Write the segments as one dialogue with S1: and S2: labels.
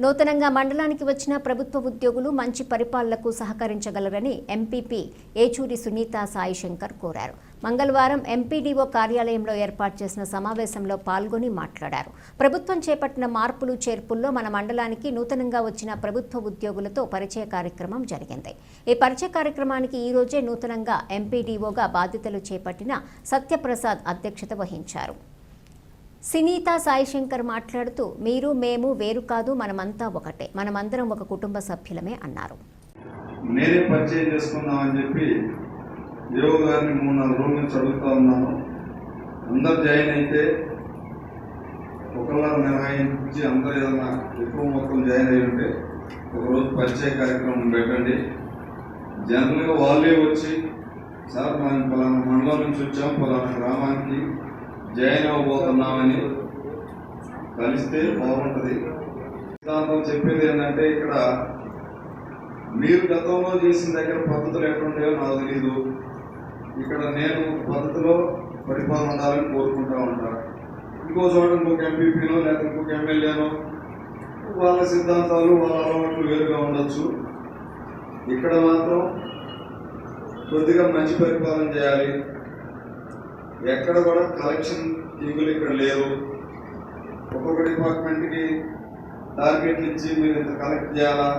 S1: నూతనంగా మండలానికి వచ్చిన ప్రభుత్వ ఉద్యోగులు మంచి పరిపాలనకు సహకరించగలరని ఎంపీపీ ఏచూరి సునీత సాయిశంకర్ కోరారు. మంగళవారం ఎంపీడీఓ కార్యాలయంలో ఏర్పాటు చేసిన సమావేశంలో పాల్గొని మాట్లాడారు. ప్రభుత్వం చేపట్టిన మార్పులు చేర్పుల్లో మన మండలానికి నూతనంగా వచ్చిన ప్రభుత్వ ఉద్యోగులతో పరిచయ కార్యక్రమం జరిగింది. ఈ పరిచయ కార్యక్రమానికి ఈ రోజే నూతనంగా ఎంపీడీఓగా బాధ్యతలు చేపట్టిన సత్యప్రసాద్ అధ్యక్షత వహించారు. సునీత సాయిశంకర్ మాట్లాడుతూ మీరు మేము వేరు కాదు, మనమంతా ఒకటే, మనమందరం ఒక కుటుంబ సభ్యులమే అన్నారు.
S2: నేనే పరిచయం చేసుకుందామని చెప్పి యోగ గారిని 3-4 రోజుల నుంచి అడుగుతా ఉన్నాను. అందరు జాయిన్ అయితే ఒకళ్ళ నిర్వహించి అందరు ఏదన్నా ఎక్కువ మొత్తం జాయిన్ అయ్యి ఉంటే ఒకరోజు పరిచయ కార్యక్రమం పెట్టండి. జనరల్గా వాళ్ళే వచ్చి సార్ మనం పలానా మండలం నుంచి వచ్చాం, పలానా గ్రామానికి జాయిన్ అవ్వబోతున్నామని కలిస్తే బాగుంటుంది. సిద్ధాంతం చెప్పేది ఏంటంటే, ఇక్కడ మీరు గతంలో చేసిన దగ్గర పద్ధతులు ఎట్లుంటాయో నాకు తెలీదు. ఇక్కడ నేను పద్ధతిలో పరిపాలన ఉండాలని కోరుకుంటా ఉంటాను. ఇంకో చోట ఇంకొక ఎంపీపీనో లేకపోతే ఇంకొక ఎమ్మెల్యేనో వాళ్ళ సిద్ధాంతాలు వాళ్ళ అలవాట్లు వేరుగా ఉండొచ్చు. ఇక్కడ మాత్రం కొద్దిగా మంచి పరిపాలన చేయాలి. ఎక్కడ కూడా కలెక్షన్ టీములు ఇక్కడ లేవు. ఒక్కొక్క డిపార్ట్మెంట్కి టార్గెట్లు ఇచ్చి మీరు ఇంత కలెక్ట్ చేయాలా,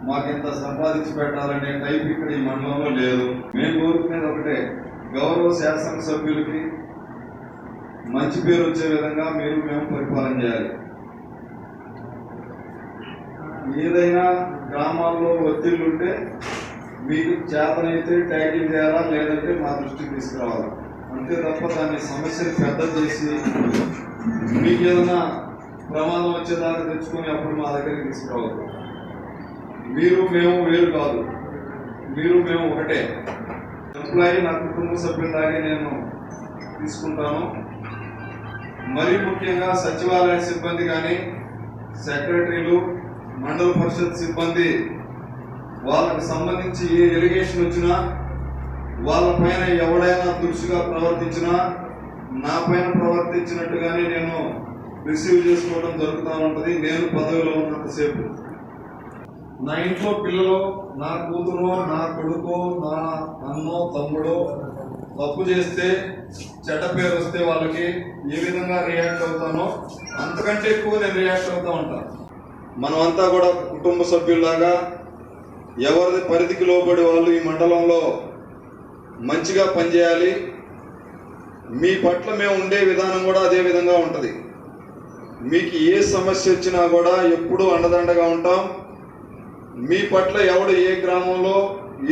S2: మాకు ఇంత సంపాదించి పెట్టాలనే టైప్ ఇక్కడ ఈ మండలంలో లేదు. మేము కోరుకునేది ఒకటే, గౌరవ శాసనసభ్యులకి మంచి పేరు వచ్చే విధంగా మేము పరిపాలన చేయాలి. ఏదైనా గ్రామాల్లో ఒత్తిళ్లుంటే మీకు చేతనైతే ట్యాకిల్ చేయాలా, లేదంటే మా దృష్టికి తీసుకురావాలా. అంతే తప్ప దాన్ని సమస్యను పెద్ద చేసి మీకు ఏదైనా ప్రమాదం వచ్చేదాకా తెచ్చుకొని అప్పుడు మా దగ్గరికి తీసుకురావద్దు. మీరు మేము వేరు కాదు, మీరు మేము ఒకటే. ఎంప్లాయీ నా కుటుంబ సభ్యులాగే నేను తీసుకుంటాను. మరీ ముఖ్యంగా సచివాలయ సిబ్బంది కానీ, సెక్రటరీలు, మండల పరిషత్ సిబ్బంది, వాళ్ళకి సంబంధించి ఏ ఎలిగేషన్ వచ్చినా, వాళ్ళ పైన ఎవడైనా దురుసుగా ప్రవర్తించినా నా పైన ప్రవర్తించినట్టుగానే నేను రిసీవ్ చేసుకోవడం జరుగుతూ ఉంటుంది. నేను పదవిలో ఉన్నంతసేపు నా ఇంట్లో పిల్లలు, నా కూతురు, నా కొడుకు, నా అన్నో తమ్ముడో తప్పు చేస్తే, చెడ్డ పేరు వస్తే వాళ్ళకి ఏ విధంగా రియాక్ట్ అవుతానో అంతకంటే ఎక్కువ నేను రియాక్ట్ అవుతూ ఉంటాను. మనమంతా కూడా కుటుంబ సభ్యుల్లాగా ఎవరి పరిధికి లోబడి వాళ్ళు ఈ మండలంలో మంచిగా పనిచేయాలి. మీ పట్ల మేము ఉండే విధానం కూడా అదే విధంగా ఉంటుంది. మీకు ఏ సమస్య వచ్చినా కూడా ఎప్పుడూ అండదండగా ఉంటాం. మీ పట్ల ఎవడు ఏ గ్రామంలో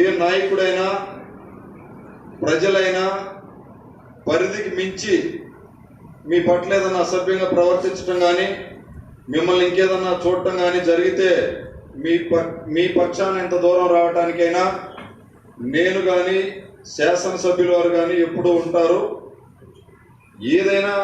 S2: ఏ నాయకుడైనా ప్రజలైనా పరిధికి మించి మీ పట్ల ఏదన్నా అసభ్యంగా ప్రవర్తించడం కానీ, మిమ్మల్ని ఇంకేదన్నా చూడటం కానీ జరిగితే మీ పక్షాన్ని ఎంత దూరం రావడానికైనా నేను కానీ శాసనసభ్యుల వారు కానీ ఎప్పుడూ ఉంటారు. ఏదైనా